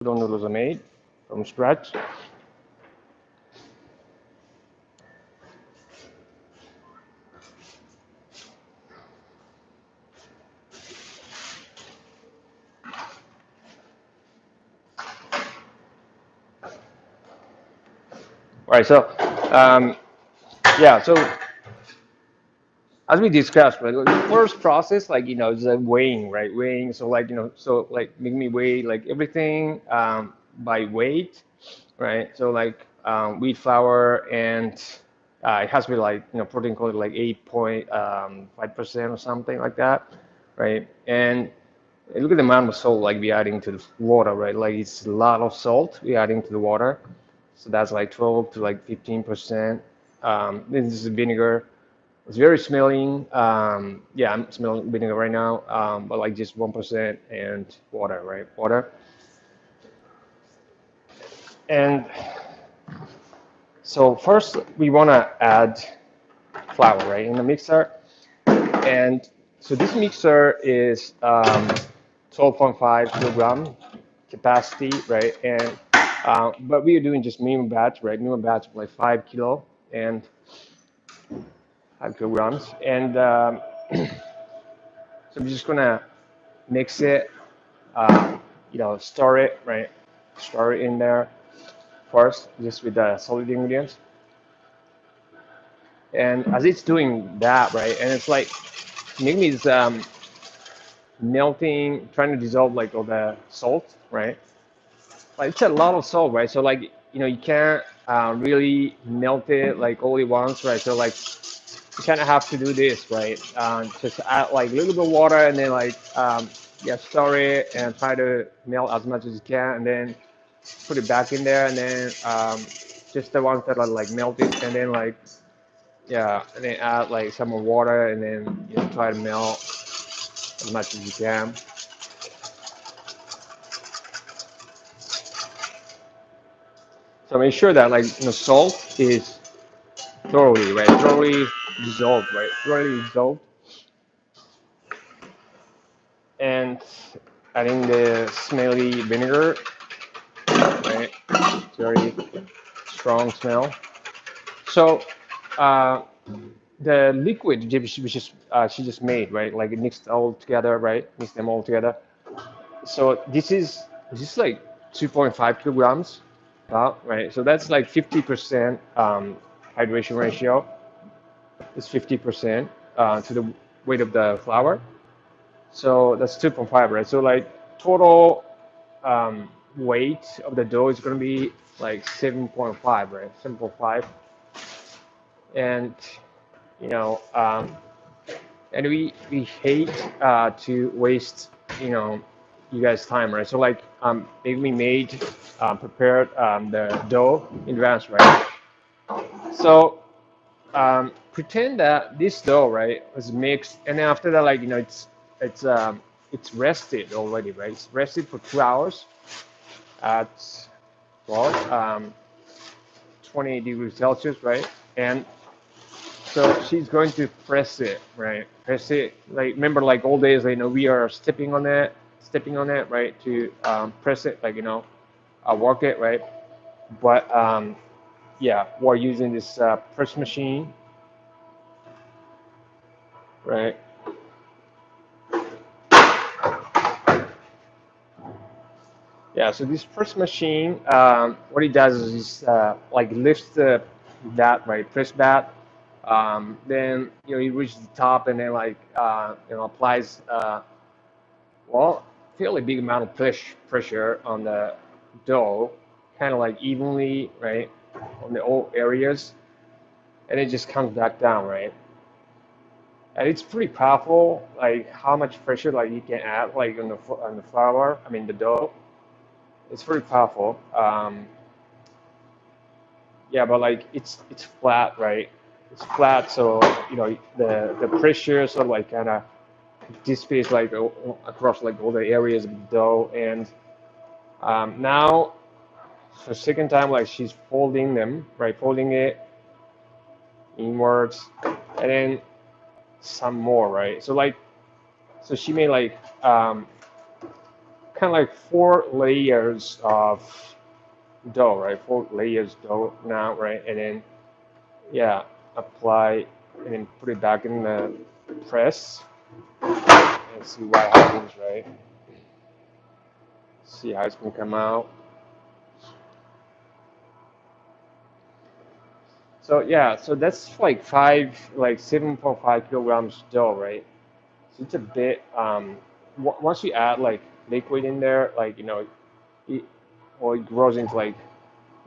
udon noodles are made from scratch. All right, so yeah, so as we discussed, right, the first process, like is weighing, right? Weighing, so so like make me weigh like everything by weight, right? So like wheat flour and it has to be like protein content like 8.5% or something like that, right? And look at the amount of salt like we adding to the water, right? Like it's a lot of salt we adding to the water, so that's like 12 to like 15%. This is vinegar. It's very smelling. Yeah, I'm smelling vinegar right now, but like just 1% and water, right? Water. And so first we want to add flour, right, in the mixer. And so this mixer is 12.5 kilogram capacity, right? And but we are doing just minimum batch, right? Minimum batch of like 5 kilo and 5 kilograms. And so we're just gonna mix it, store it, right? Store it in there first, just with the solid ingredients. And as it's doing that, right, and it's like maybe it's melting, trying to dissolve like all the salt, right? Like it's a lot of salt, right? So like you can't really melt it like all at once, right? So like you kind of have to do this, right? Just add like a little bit of water and then like yeah, stir it and try to melt as much as you can, and then put it back in there, and then just the ones that are like melted, and then like yeah, and then add like some more water, and then try to melt as much as you can. So make sure that like salt is thoroughly, right, thoroughly dissolved, right, thoroughly dissolved, and adding the smelly vinegar, right, it's very strong smell. So uh, the liquid she just made, right, like it mixed all together, right, mix them all together. So this is like 2.5 kilograms, right? So that's like 50% hydration ratio. It's 50% to the weight of the flour. So that's 2.5, right? So like total weight of the dough is going to be like 7.5, right? 7.5. And you know, um, and we hate to waste you guys time, right? So like maybe we made prepared the dough in advance, right? So pretend that this dough, right, was mixed, and then after that, like it's it's rested already, right? It's rested for 2 hours at well 20 degrees Celsius, right? And so she's going to press it, right? Press it, like remember, like old days, like, we are stepping on it, right? To press it, like work it, right? But yeah, we're using this press machine, right? Yeah, so this press machine, what it does is like lifts that, right? Press that, then it reaches the top, and then like applies well, fairly big amount of pressure on the dough, kind of like evenly, right, on the all areas, and it just comes back down, right? And it's pretty powerful, like how much pressure like you can add like on the flour, I mean the dough. It's pretty powerful. Yeah, but like it's flat, right? It's flat, so the pressure sort of like kind of dissipates like across like all the areas of the dough, and now for second time, like she's folding them, right? Folding it inwards, and then some more, right? So like, so she made like kind kind of like 4 layers of dough, right? 4 layers dough now, right? And then yeah, apply and then put it back in the press and see what happens, right? See how it's gonna come out. So yeah, so that's like 7.5 kilograms dough, right? So it's a bit. Once you add like liquid in there, like it, or it grows into like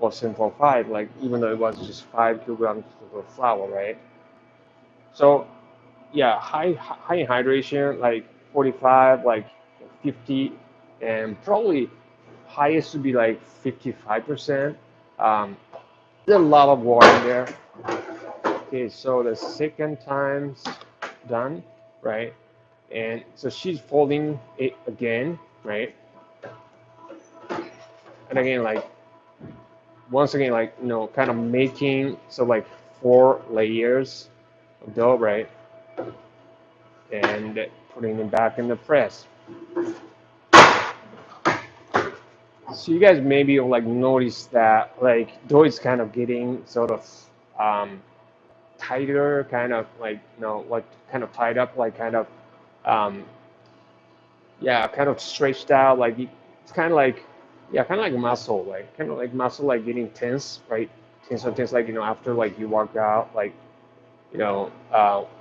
7.5, like even though it was just 5 kilograms of flour, right? So yeah, high in hydration, like 45, like 50, and probably highest to be like 55%. Um, there's a lot of water in there. Okay, so the second time's done, right? And so she's folding it again, right? And again, like once again, like kind of making so like 4 layers of dough, right? And putting it back in the press. So you guys maybe like notice that like dough is kind of getting sort of tighter, kind of like like kind of tied up, like kind of um, yeah, kind of stretched out. Like it's kind of like yeah, kind of like muscle, like kind of like muscle, like getting tense, right? Tense, like after like you work out, like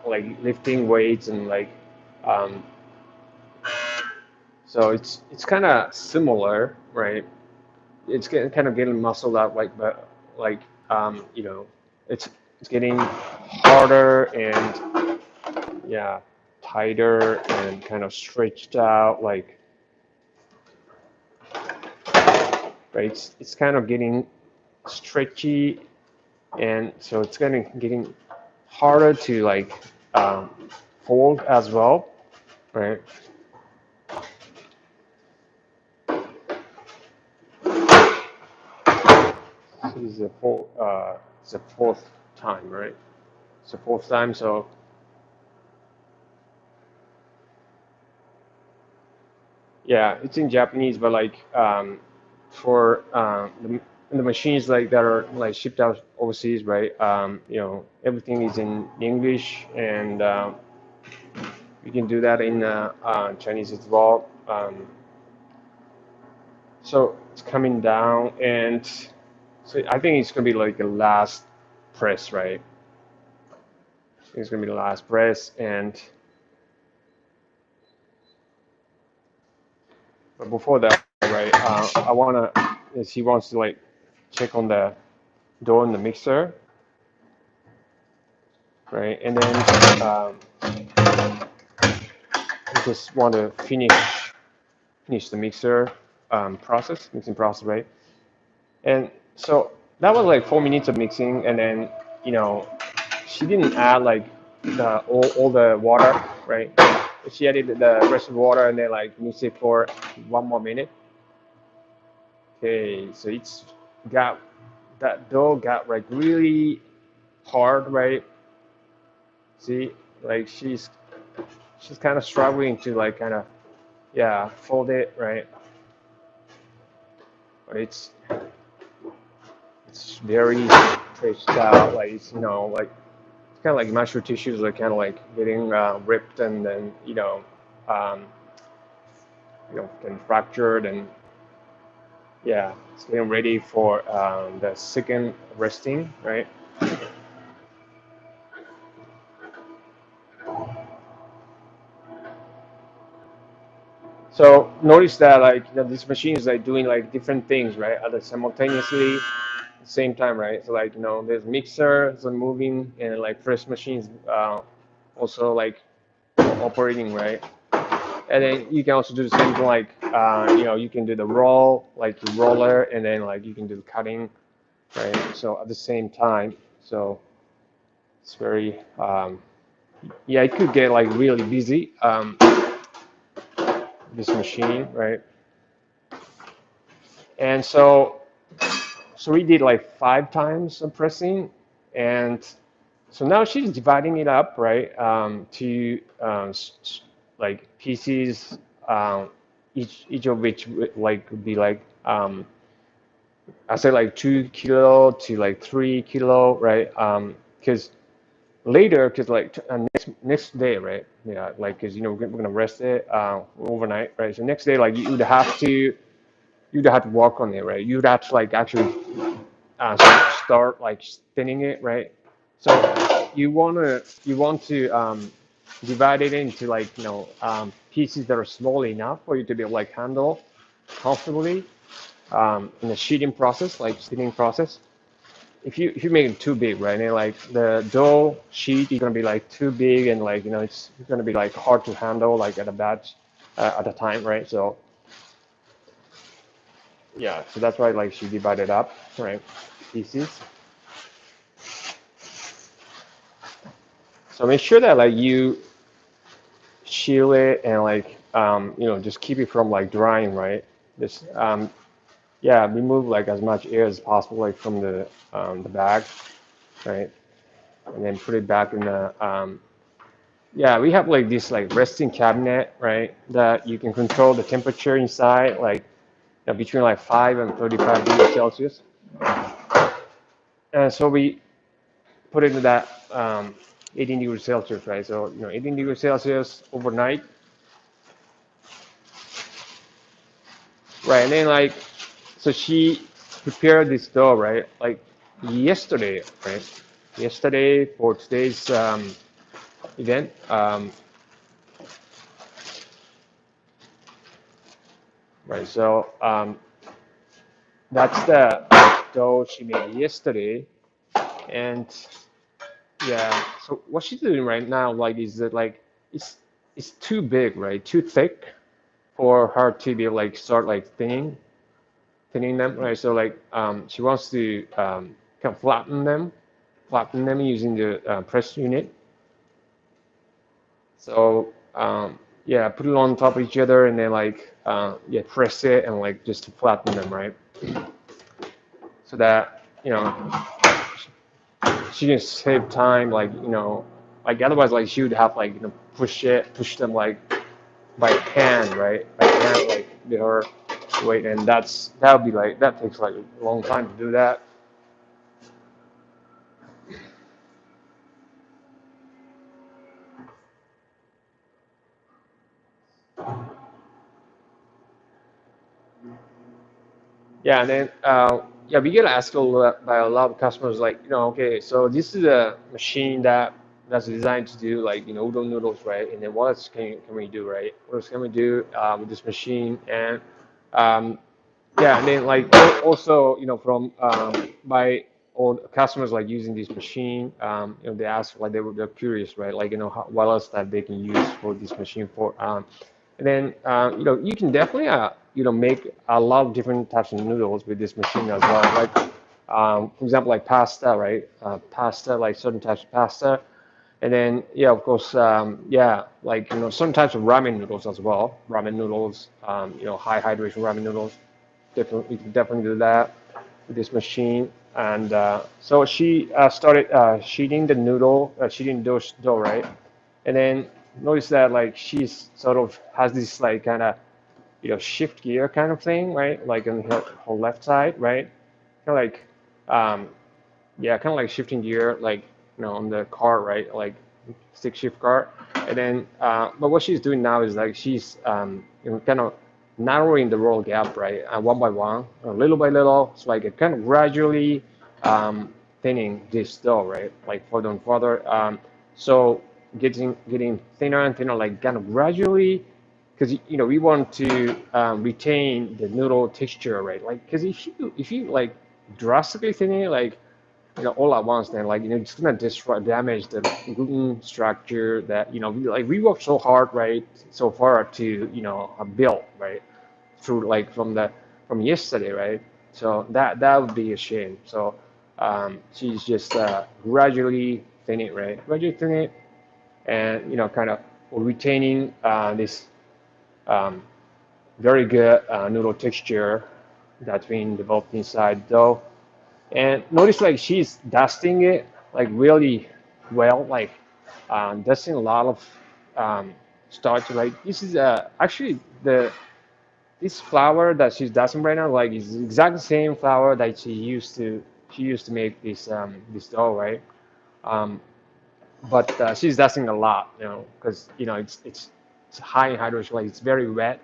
like lifting weights and like um, so it's kind of similar, right? It's getting kind of getting muscled out, like but like it's it's getting harder and yeah, tighter and kind of stretched out, like right. It's kind of getting stretchy, and so it's getting harder to like um, fold as well, right? So this is it's the fourth time, right? It's the fourth time, so yeah, it's in Japanese, but like for the machines like that are like shipped out overseas, right? Everything is in English, and we can do that in Chinese as well. So it's coming down, and so I think it's gonna be like the last press, right? It's gonna be the last press, and but before that, right? I wanna, is he wants to like check on the dough in the mixer, right? And then I just want to finish the mixing process, right? And so that was like 4 minutes of mixing, and then you know she didn't add like the all the water, right? She added the rest of the water and then like mix it for 1 more minute. Okay, so it's got that dough got like really hard, right? See, like she's kind of struggling to like kind of yeah fold it, right? But it's very stretched out, like it's like it's kind of like muscle tissues are kind of like getting ripped and then um, getting fractured, and yeah, it's getting ready for the second resting, right? So notice that like this machine is like doing like different things, right? At the simultaneously, same time, right? So like there's mixer, so moving, and like press machines also like operating, right? And then you can also do the same thing, like you can do the roll, like the roller, and then like you can do the cutting, right? So at the same time, so it's very yeah, it could get like really busy, this machine, right? And so we did like 5 times of pressing, and so now she's dividing it up, right, to like pieces. each of which like could be like I say like 2 kilo to like 3 kilo, right? Because later, because like next day, right? Yeah, like because we're gonna rest it overnight, right? So next day, like you'd have to work on it, right? You'd have to like actually start like thinning it, right? So you want to divide it into like pieces that are small enough for you to be able to like handle comfortably in the sheeting process, like steaming process. If you make it too big, right, and like the dough sheet is gonna be like too big and like it's gonna be like hard to handle like at a batch at a time, right? So yeah, so that's why like she divided up, right, pieces. So make sure that like you shield it and like just keep it from like drying, right? Just yeah, remove like as much air as possible like from the bag, right? And then put it back in the yeah, we have like this like resting cabinet, right? That you can control the temperature inside, like between like 5 and 35 degrees Celsius. And so we put it in that 18 degrees Celsius, right? So 18 degrees Celsius overnight, right? And then like so she prepared this dough, right? Like yesterday, right? Yesterday for today's event. Right. So that's the dough she made yesterday, and yeah. So what she's doing right now, like, is that like it's it's too big, right? Too thick for her to be like start like thinning them, right? So like she wants to kind of flatten them using the press unit. So yeah, put it on top of each other and then like yeah, press it and like just to flatten them, right? So that she can save time, like like otherwise like she would have like push them like by hand, right? By hand, like with her weight, and that would be like that takes like a long time to do that. Yeah, and then yeah, we get asked a lot by a lot of customers, like, okay, so this is a machine that's designed to do like udon noodles, right? And then what else can we do, right? What else can we do with this machine? And um, yeah, and then like also from by all customers like using this machine, they ask like they're curious, right? Like what else that they can use for this machine for. And then you can definitely make a lot of different types of noodles with this machine as well. Like for example, like pasta, right? Pasta, like certain types of pasta. And then yeah, of course, yeah, like certain types of ramen noodles as well. Ramen noodles, high hydration ramen noodles. Definitely, you can definitely do that with this machine. And so she started sheeting dough, right? And then notice that like she's sort of has this like kind of shift gear kind of thing, right? Like on her left side, right? Kind of like yeah, kind of like shifting gear, like on the car, right? Like stick shift car. And then, but what she's doing now is like she's kind of narrowing the roll gap, right? One by one, little by little. It's like kind of gradually thinning this dough, right? Like further and further. So getting thinner and thinner, like kind of gradually, because we want to retain the noodle texture, right? Like because if you like drastically thin it, like all at once, then like it's gonna destroy damage the gluten structure that we worked so hard, right, so far to build, right, through like from yesterday, right. So that would be a shame. So she's just gradually thin it, right, gradually thin it, and kind of retaining this um, very good noodle texture that's been developed inside dough. And notice like she's dusting it like really well, like dusting a lot of starch. Like this is actually the this flour that she's dusting right now, like is exactly the same flour that she used to make this dough, right? Um, but she's dusting a lot, because it's high in hydration, like it's very wet.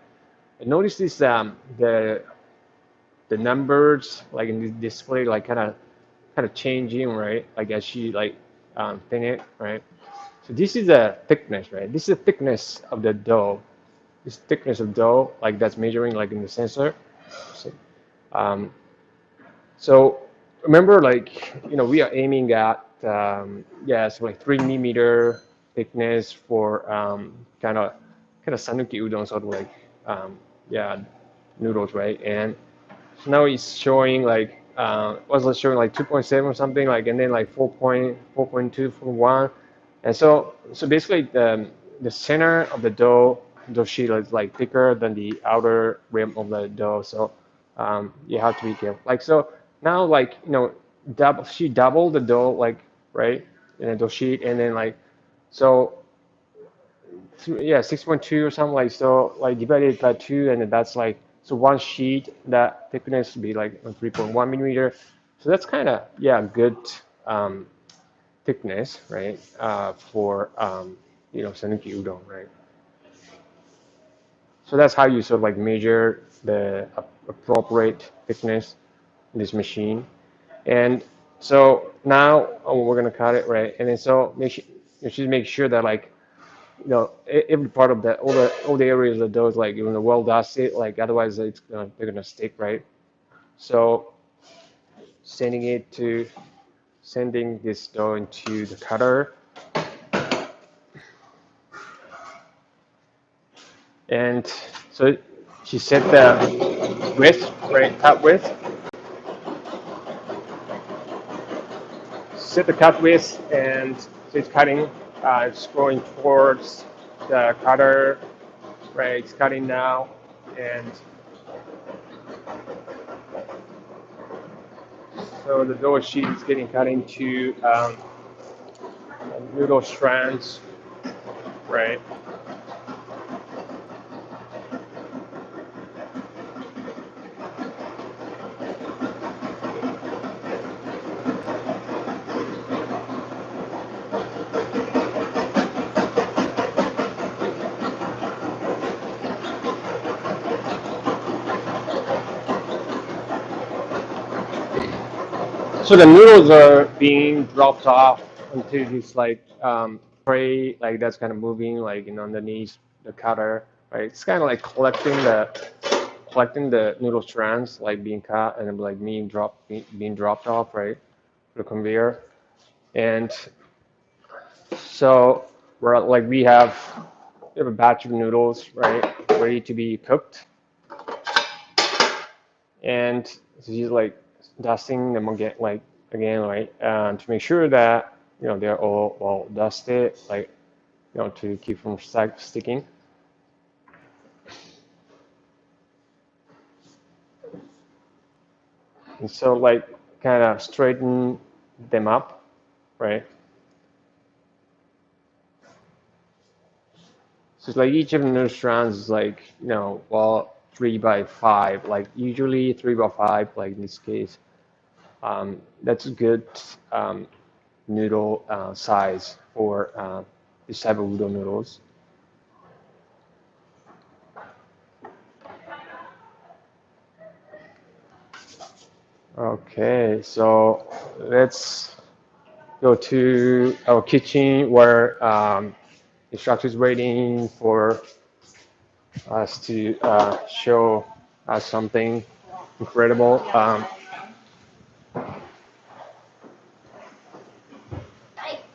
And notice this the numbers like in the display like kind of changing, right? Like as she like thin it, right? So this is the thickness, right? This is the thickness of the dough. This thickness of dough, like that's measuring like in the sensor. So, um, so remember, like we are aiming at yeah, so like 3 millimeter thickness for kind of sanuki udon, sort of like yeah, noodles, right? And so now it's showing like was it showing like 2.7 or something like, and then like 4.2 for one, and so basically the center of the dough sheet is like thicker than the outer rim of the dough, so you have to be careful. Like so now like she doubled the dough like right in the dough sheet, and then like so yeah, 6.2 or something like, so like divided by two, and then that's like, so one sheet that thickness would be like 3.1 millimeter. So that's kind of, yeah, good um, thickness, right? For sanuki udon, right? So that's how you sort of like measure the appropriate thickness in this machine. And so now we're gonna cut it, right? And then so make sure that like every part of that, all the areas of those, like well dusted, like otherwise they're gonna stick, right? So sending this dough into the cutter, and so she set the width, right? Cut width. Set the cut width, and so it's cutting. It's going towards the cutter, right? It's cutting now, and so the dough sheet is getting cut into noodle strands, right? So the noodles are being dropped off into this like tray, like that's kind of moving like underneath the cutter, right? It's kind of like collecting the noodle strands, like being cut and then like being dropped off, right? The conveyor. And so we have a batch of noodles, right, ready to be cooked, and so she's like dusting them again, right, to make sure that they're all well dusted, like to keep from sticking. And so like kind of straighten them up, right? So it's like each of the noodle strands is like, well, 3 by 5, like usually 3 by 5, like in this case. That's a good noodle size for this type of udon noodles. Okay, so let's go to our kitchen where instructor is waiting for us to show us something incredible.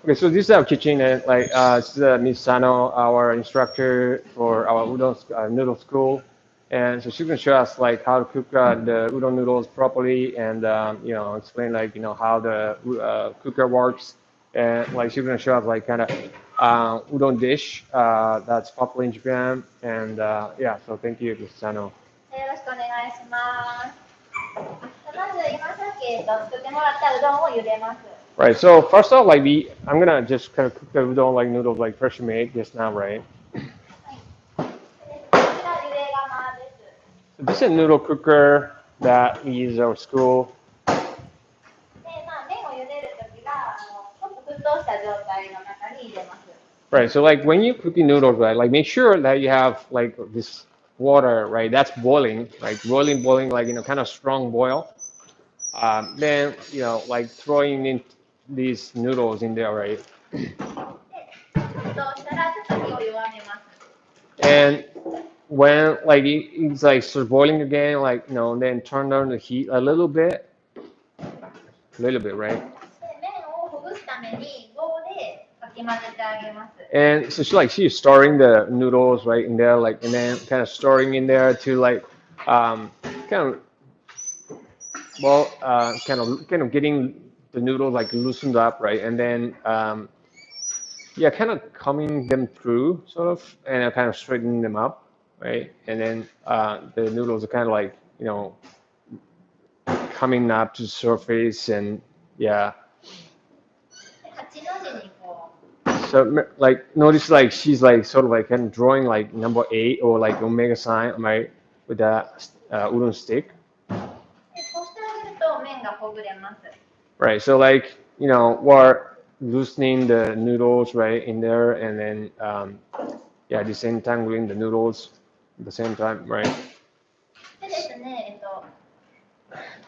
Okay, so this is our kitchen, and like this is Miss Sano, our instructor for our udon noodle school, and so she's gonna show us like how to cook the udon noodles properly, and explain like how the cooker works, and like she's gonna show us like kind of udon dish that's popular in Japan, and yeah, so thank you, Miss Sano. よろしくお願いします。まず今さっき作ってもらったうどんを茹でます。 Right. So first off, like I'm gonna just kind of cook the udon like noodles like freshly made just now, right? はい。こちら茹で釜です。So It's a noodle cooker that we use at our school. で、麺を茹でるときはちょっと沸騰した状態の中に入れます。Right. So like when you cooking noodles, right? Like make sure that you have like this water, right? That's boiling, like boiling, like kind of strong boil. Then like throwing in these noodles in there, right? で、沸騰したらちょっと火を弱めます。And when like it's like start boiling again, like then turn down the heat a little bit, right? で、麺をほぐすために棒でかき混ぜてあげます。And so she's stirring the noodles right in there, like, and then kind of stirring in there to like, kind of, well, kind of getting the noodles like loosened up, right, and then, yeah, kind of coming them through, sort of, and kind of straightening them up, right, and then the noodles are kind of like, coming up to the surface, and yeah. で、8の字にこう So like notice like she's like sort of like kind of drawing like number 8 or like omega sign, right, with that udon stick. で、こうしてあげると麺がほぐれます。 Right. So like we're loosening the noodles right in there, and then yeah, at the same time doing the noodles at the same time, right? でですね、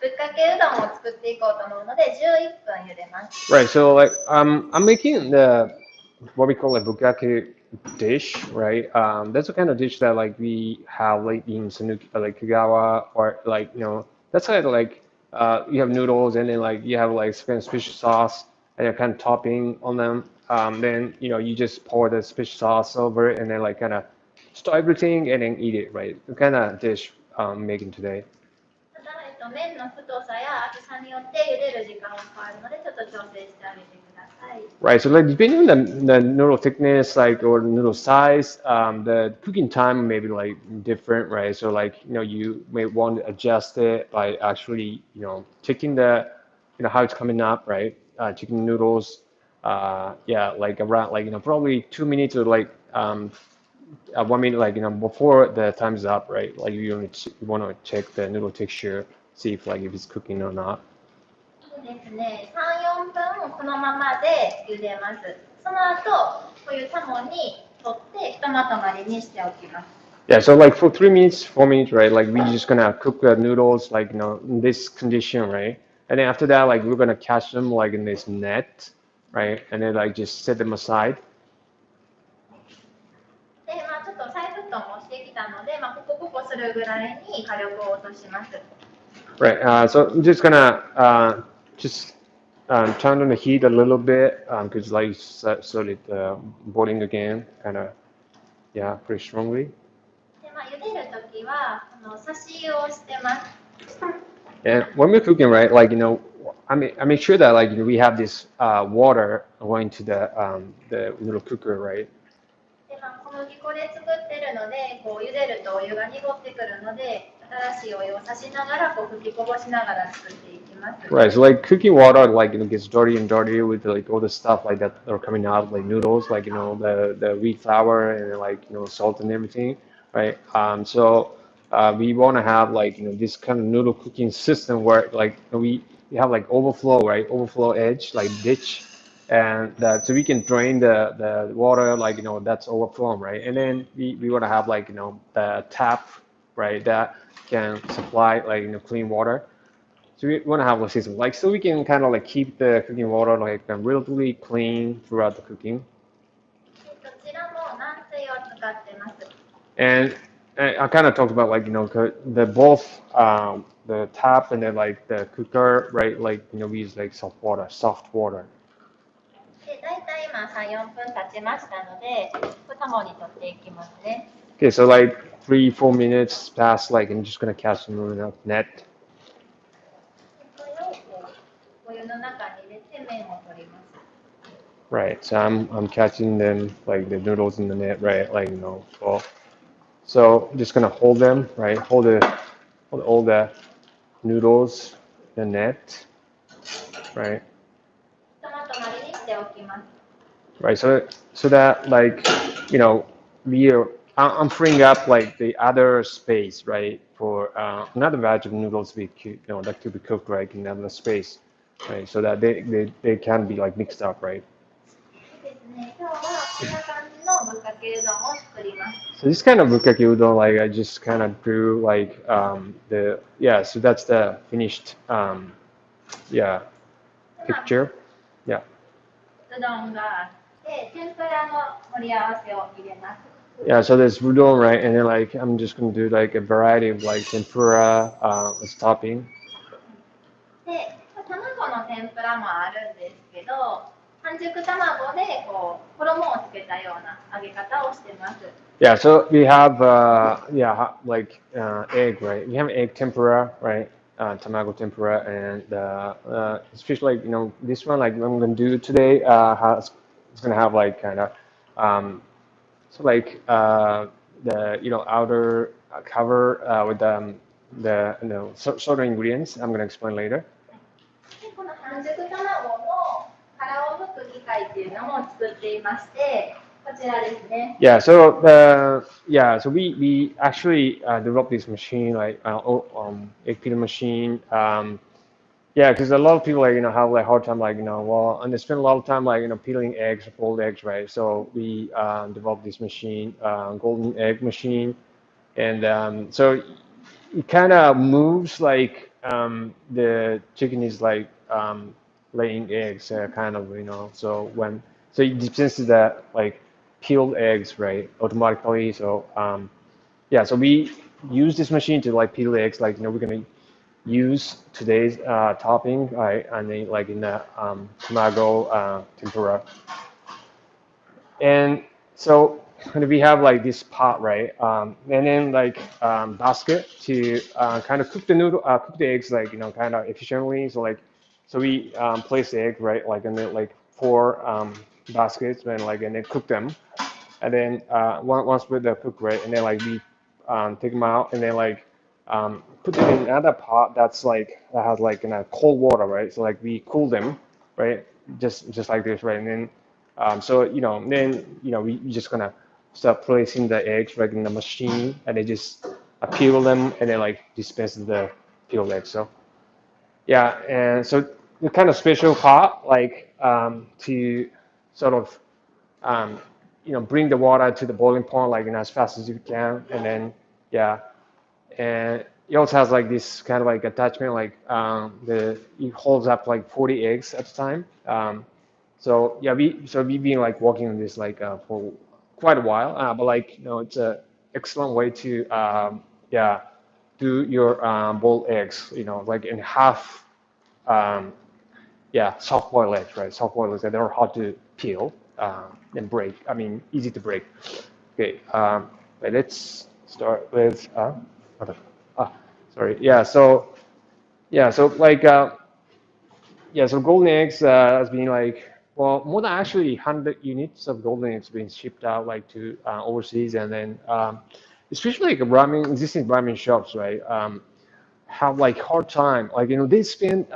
ぶっかけうどんを作っていこうと思うので11分茹でます。 Right. So like I'm making the what we call a bukkake dish, right? That's the kind of dish that like we have like in Sanuki, like Kagawa, or like that's kind of like you have noodles and then like you have like kind of special sauce and you're kind of topping on them. Then you just pour the special sauce over it and then like kind of stir everything and then eat it, right? The kind of dish I'm making today. ただ、麺の太さや厚さによって茹でる時間が変わるのでちょっと調整してあげてください。 Right, so like depending on the noodle thickness, like or noodle size, the cooking time may be like different, right? So like you may want to adjust it by actually checking the how it's coming up, right? Checking noodles, yeah, like around like probably 2 minutes or like 1 minute, like before the time is up, right? Like you want to check the noodle texture, see if like if it's cooking or not. でですね、3、4分このままで茹でます。その後、こういうタモに取ってひとまとまりにしておきます。 Yeah, so like for 3 minutes, 4 minutes, right? Like we're just gonna cook the noodles like in this condition, right? And then after that, like we're gonna catch them like in this net, right? And then like just set them aside. で、ちょっと再沸騰もしてきたので、ポコポコするぐらいに火力を落とします。 Right. So I'm just gonna just turn on the heat a little bit because like so it boiling again, kind of yeah, pretty strongly. で、茹でるときは差し湯をしてます。 And when we're cooking, right, like I make sure that like we have this water going to the little cooker, right? で、小麦粉で作ってるので、こう茹でるとお湯が濁ってくるので、新しいお湯を差しながらこう吹きこぼしながら作っていきます。 Right. So like cooking water, like gets dirty and dirty with like all the stuff like that are coming out, like noodles, like the wheat flour and like salt and everything, right? So we want to have like this kind of noodle cooking system where like we have like overflow, right? Overflow edge, like ditch, and that so we can drain the water like that's overflowing, right? And then we want to have like the tap, right? That can supply like clean water. So we want to have a system like so we can kind of like keep the cooking water like relatively clean throughout the cooking. で、どちらも軟水を使ってます。 And I kind of talked about like the both the tap and then like the cooker, right? Like we use like soft water. で、大体今3、4分経ちましたので、タモに取っていきますね。 Okay, so like 3-4 minutes past, like I'm just gonna catch them in a net. で、これをこうお湯の中に入れて麺を取ります。 Right, so I'm catching them like the noodles in the net, right? Like well, so I'm just gonna hold them, right? Hold all the noodles in the net, right? ひとまとまりにしておきます。 Right, so that like we are I'm freeing up like the other space, right, for another batch of noodles that could be cooked right in another space, right, so that they can be like mixed up, right. ですね。今日はこんな感じのぶっかけうどんを作ります。So this kind of bukkake udon, like I just kind of drew like the yeah. So that's the finished yeah で、まあ、 picture. Yeah. うどんがあって、天ぷらの盛り合わせを入れます。Yeah. So there's udon, right, and then like I'm just gonna do like a variety of like tempura as topping. で、卵の天ぷらもあるんですけど、半熟卵でこう衣をつけたような揚げ方をしてます。Yeah. So we have like egg, right? We have egg tempura, right? Tamago tempura, and especially like this one like I'm gonna do today has it's gonna have like kind of um, so like the outer cover with the certain ingredients I'm gonna explain later. で、この半熟卵の殻を剥く機械っていうのも作っていまして、こちらですね。Yeah, so we actually developed this machine like egg peeler machine. Yeah, because a lot of people like have like hard time like well, and they spend a lot of time like peeling eggs, boiled eggs, right? So we developed this machine, golden egg machine, and so it kind of moves like the chicken is like laying eggs, kind of So it dispenses that like peeled eggs, right, automatically. So yeah, so we use this machine to like peel eggs, like we're gonna use today's topping, right, and then like in the tamago tempura. And so we have like this pot, right, and then like basket to kind of cook the eggs like kind of efficiently. So we place the egg right like in the like four baskets and then cook them, and then once with the cook right, and then like we take them out and then like put them in another pot that has like cold water, right? So like we cool them, right? Just like this, right? And then so then we just gonna start placing the eggs right in the machine, and then just peel them, and then like dispense the peeled eggs. So yeah, and so the kind of special pot like to sort of bring the water to the boiling point like as fast as you can, and then yeah, and it also has like this kind of like attachment like the it holds up like 40 eggs at a time. So yeah, we've been like working on this like for quite a while, but like it's a excellent way to yeah do your boiled eggs, like in half yeah, soft boiled eggs, right? Soft boiled eggs, they're hard to peel and break. I mean, easy to break. Okay, but let's start with ah, sorry. So like yeah, so golden eggs has been like well more than actually 100 units of golden eggs being shipped out like to overseas, and then especially like existing ramen shops, right? Have like hard time, like they spend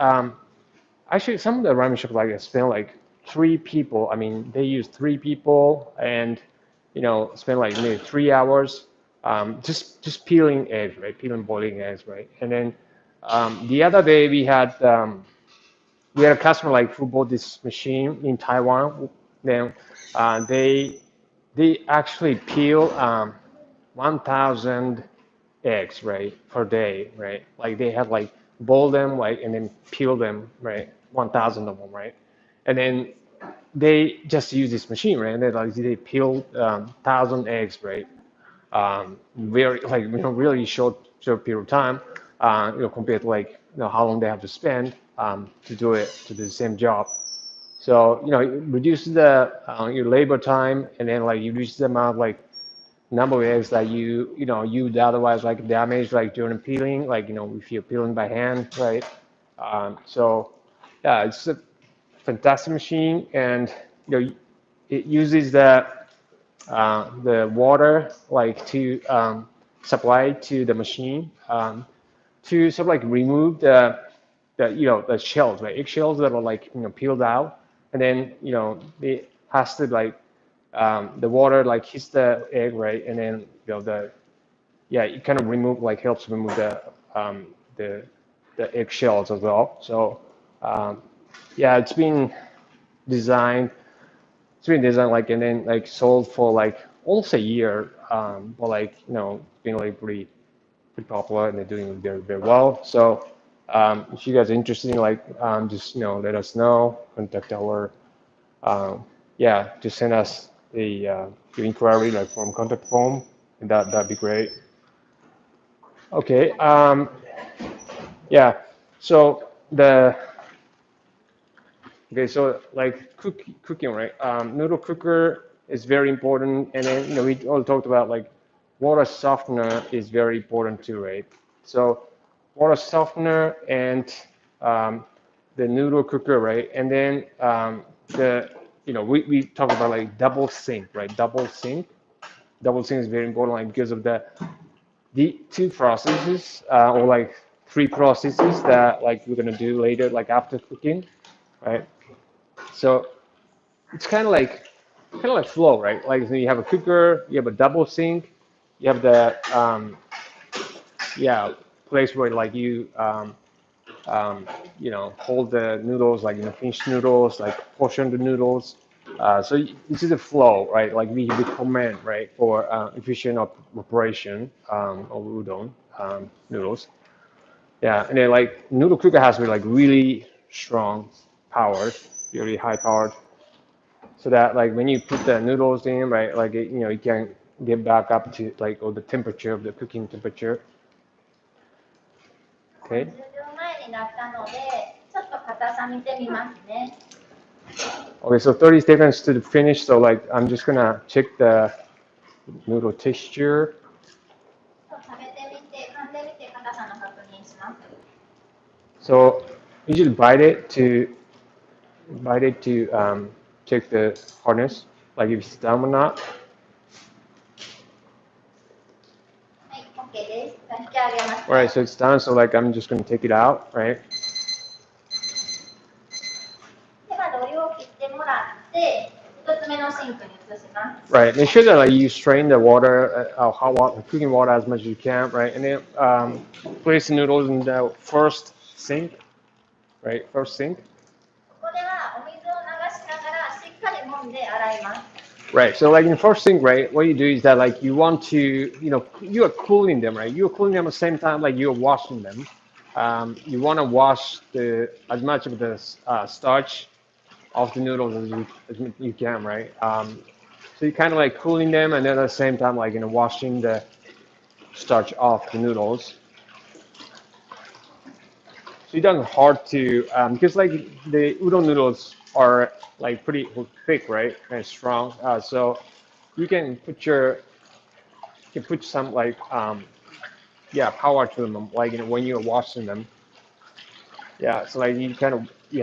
actually, some of the ramen shops like spend like 3 people. I mean, they use 3 people, and spend like maybe 3 hours just peeling eggs, right? Peeling boiling eggs, right? And then the other day we had a customer like who bought this machine in Taiwan. Then they actually peel 1,000 eggs, right, per day, right? Like they had like boil them, like, and then peel them, right? 1,000 of them, right? And then they just use this machine, right? And then like they peel 1,000 eggs, right? Very like really short period of time, compared to like how long they have to spend to do the same job. So it reduces the your labor time, and then like you reduce the amount like number of eggs that you would otherwise like damage like during peeling, like if you're peeling by hand, right? So yeah, it's a fantastic machine, and it uses the water like to supply to the machine to sort of like remove the shells, right? Eggshells that are like peeled out, and then it has to like the water like hits the egg, right? And then it kind of helps remove the egg shells as well. So yeah, it's been designed. It's been designed like and then like sold for like almost a year. But like been like pretty popular and they're doing very very well. So if you guys are interested in like just let us know. Contact our just send us your inquiry like from contact form, and that'd be great. Okay. Yeah. So so like cooking, right? Noodle cooker is very important, and then we all talked about like water softener is very important too, right? So water softener and the noodle cooker, right? And then we talk about like double sink, right? Double sink is very important, like because of the two processes or like three processes that like we're gonna do later, like after cooking, right? So it's kind of like flow, right? Like so you have a cooker, you have a double sink, you have the place where like hold the noodles, like pinch noodles, like portion the noodles. So this is the flow, right? Like we recommend, right, for efficient operation of udon noodles. Yeah, and then like noodle cooker has to be like really strong powered, really high powered, so that like when you put the noodles in, right, like you can get back up to like the temperature of the cooking temperature. Okay. 10秒前になったので、ちょっと硬さ見てみますね。Okay, so 30 seconds to the finish. So like I'm just gonna check the noodle texture. 食べてみて、噛んでみて硬さの確認します。So usually bite it to check the hardness, like if it's done or not. はい、OK です。引き上げます。Alright, so it's done. So like I'm just gonna take it out, right? では、お湯を切ってもらって、一つ目のシンクに移します。 Right. Make sure that like you strain the water, hot water, cooking water as much as you can, right? And then place the noodles in the first sink, right? First sink. ここではお水を流しながらしっかり揉んで洗います。 Right. So like in the first sink, right? What you do is that like you want to, you are cooling them, right? You are cooling them at the same time like you are washing them. You want to wash as much of the starch off the noodles as you can, right? So you kind of like cooling them and then at the same time like washing the starch off the noodles. So it doesn't hard to because like the udon noodles are like pretty thick, right, and strong. So you can put some like power to them, like when you're washing them. Yeah, so like you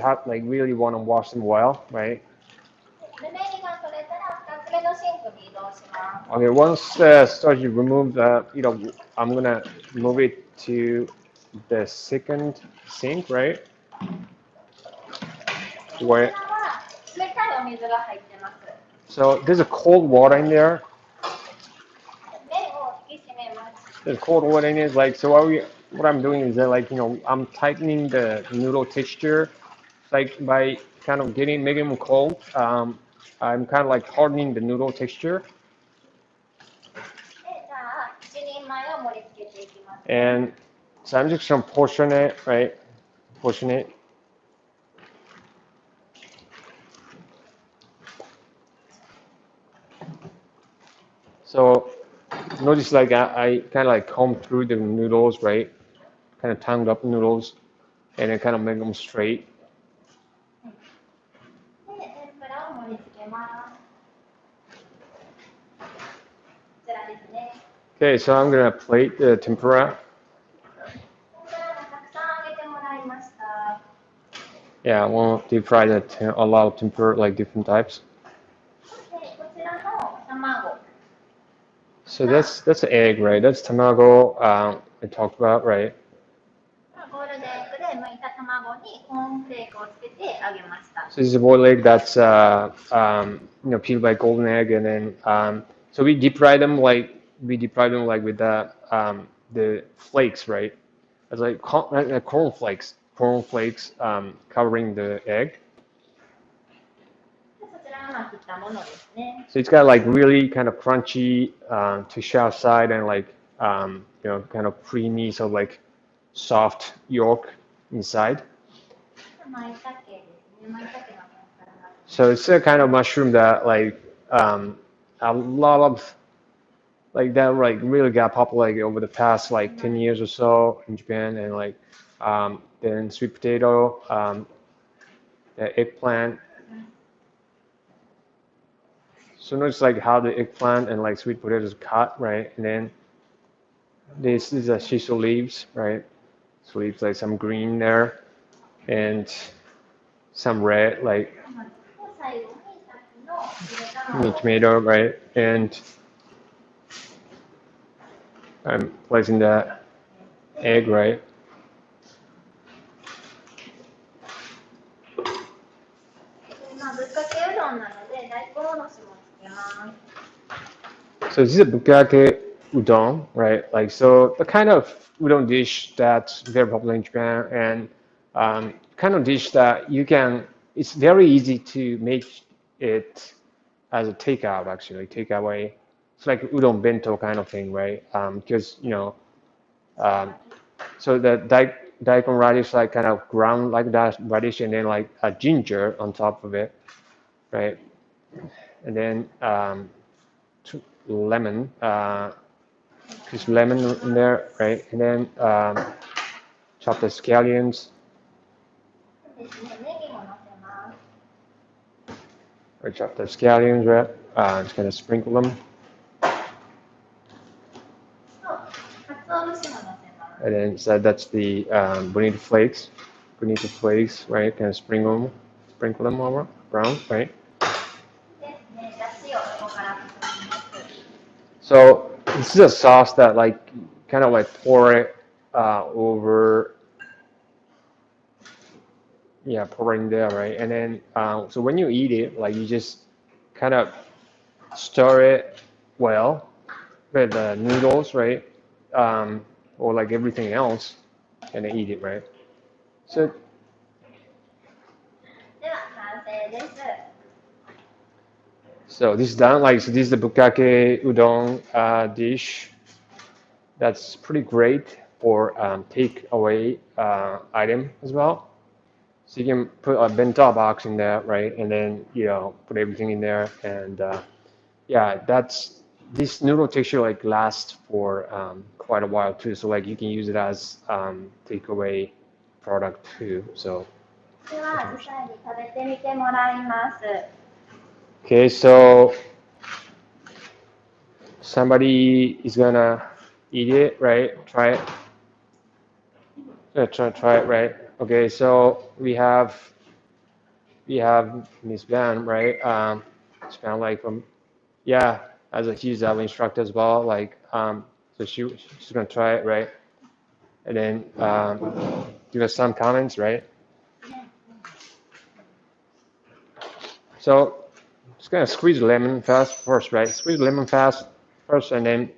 have like really want to wash them well, right? ぬめりが取れたら2つ目のシンクに移動します。 Okay, once starch is removed, I'm gonna move it to the second sink, right? こち Where らは冷たいお水が入ってます。 so there's a cold water in there. 麺を引き締めます。 There's cold water in it. Like so, what I'm doing is that like I'm tightening the noodle texture, like by kind of making them cold. I'm kind of like hardening the noodle texture. で、じゃあ一人前を盛り付けていきます。 And so I'm just gonna portion it, right? Portion it. So notice like I kind of like comb through the noodles, right? Kind of tongued up noodles, and then kind of make them straight. で、天ぷらを盛り付けます。こちらですね。 Okay, so I'm gonna plate the tempura. 天ぷらもたくさん揚げてもらいました。 Yeah, I want to deep fry a lot of tempura, like different types. で、こちらの卵。 So that's an egg, right? That's tamago. I talked about, right? ゴールデンエッグで剥いた卵卵にコーンフレークをつけて揚げました。So this is a boiled egg that's peeled by golden egg, and then so we deep fry them like with the flakes, right? It's like corn flakes, covering the egg. そちらが切ったものですね。 So it's got like really kind of crunchy texture outside, and like kind of creamy, so like soft yolk inside. 舞茸ですね。舞茸の天ぷらが。 So it's a kind of mushroom that like a lot of like that like really got popular like over the past like 10 years or so in Japan, and like then sweet potato, the eggplant. So notice like how the eggplant and like sweet potatoes cut, right? And then this is a shiso leaves, right? So leaves like some green there and some red like で最後にさっきのゆで卵を tomato, right? And I'm placing the egg, right? まあぶっかけうどんなので大根おろしもつけます。 So this is a bukkake udon, right? Like so the kind of udon dish that's very popular in Japan, and kind of dish that you can. It's very easy to make it as a takeout, actually takeaway. It's like udon bento kind of thing, right? Because so the daikon radish like kind of ground like that radish, and then like a ginger on top of it, right? And then lemon, just lemon in there, right? And then chop the scallions, ですね。ネギものせます。 or chop the scallions, right? Just kind of sprinkle them, と、鰹節ものせます。 and then so that's the bonito flakes, right? Kind of sprinkle them over brown, right? で、だしをそこから注ぎます。 So this is a sauce that like kind of like pour it over, yeah, pour it in there, right? And then so when you eat it, like you just kind of stir it well with the noodles, right? Or like everything else, and then eat it, right? So では完成です。 so this is done. Like so this is the bukkake udon dish. That's pretty great for takeaway item as well. So you can put a bento box in there, right? And then put everything in there, and yeah, that's this noodle texture like lasts for quite a while too. So like you can use it as takeaway product too. So では実際に食べてみてもらいます。 okay, so somebody is gonna eat it, right? Try it. Try it, right? Okay, so we have Miss Van, right? Miss Van, like yeah, as a she's our instructor as well, like so she's gonna try it, right? And then give us some comments, right? So just gonna squeeze the lemon first, right? Squeeze the lemon first, and then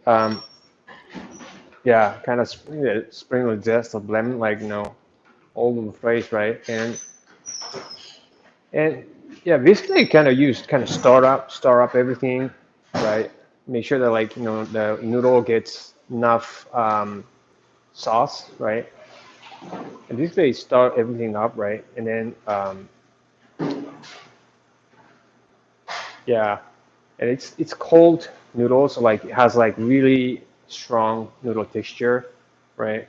yeah, kind of sprinkle the zest of lemon, like all over the place, right? And yeah, basically kind of stir up everything, right? Make sure that like the noodle gets enough sauce, right? And basically stir everything up, right? And then yeah, and it's cold noodles, so like it has like really strong noodle texture, right?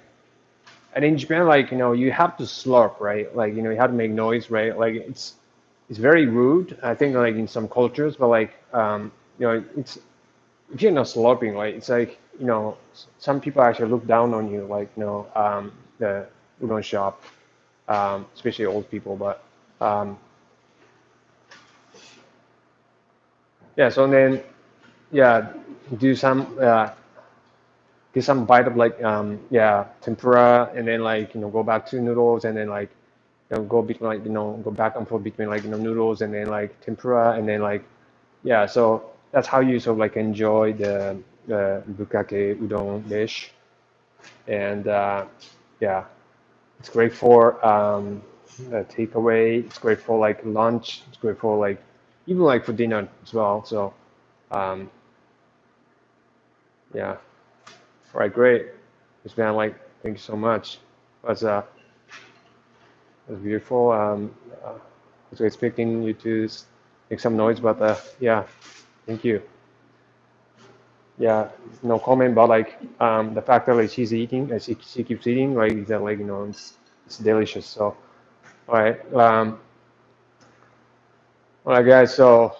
And in Japan, like you have to slurp, right? Like you have to make noise, right? Like it's very rude, I think, like in some cultures, but like it's if you're not slurping, right? It's like some people actually look down on you, like the udon shop, especially old people, but yeah. So then yeah, do some get some bite of like tempura, and then like go back to noodles, and then like go between like go back and forth between like noodles and then like tempura and then like yeah. So that's how you sort of like enjoy the bukake udon dish, and yeah, it's great for takeaway. It's great for like lunch. It's great for like even like for dinner as well. So um, yeah, all right, great. It's been like thank you so much. That's beautiful. I was expecting you to make some noise, but yeah, thank you. Yeah, no comment, but like the fact that like she's eating, she keeps eating, like that, like it's delicious. So all right, guys. So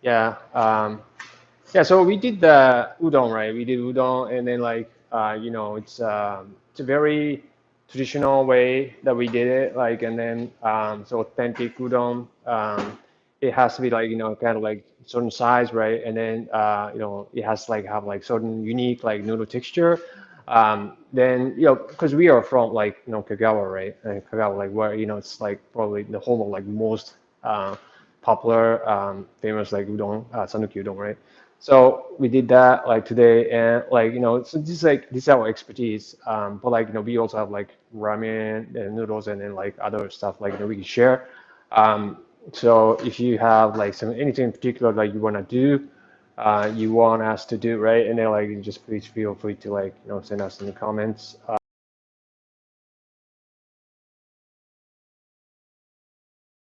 yeah, yeah. So we did the udon, right? We did udon, and then like it's a very traditional way that we did it, like, and then so authentic udon. It has to be like kind of like certain size, right? And then it has to like have like certain unique like noodle texture. Then because we are from like Kagawa, right? And Kagawa, like where it's like probably the home of like most popular famous like udon, Sanuki udon, right? So we did that like today, and like so this is our expertise. But like we also have like ramen and noodles, and then like other stuff like we can share. Um, so if you have like anything in particular like you want to do, you want us to do, right? And then like just please feel free to like send us in the comments.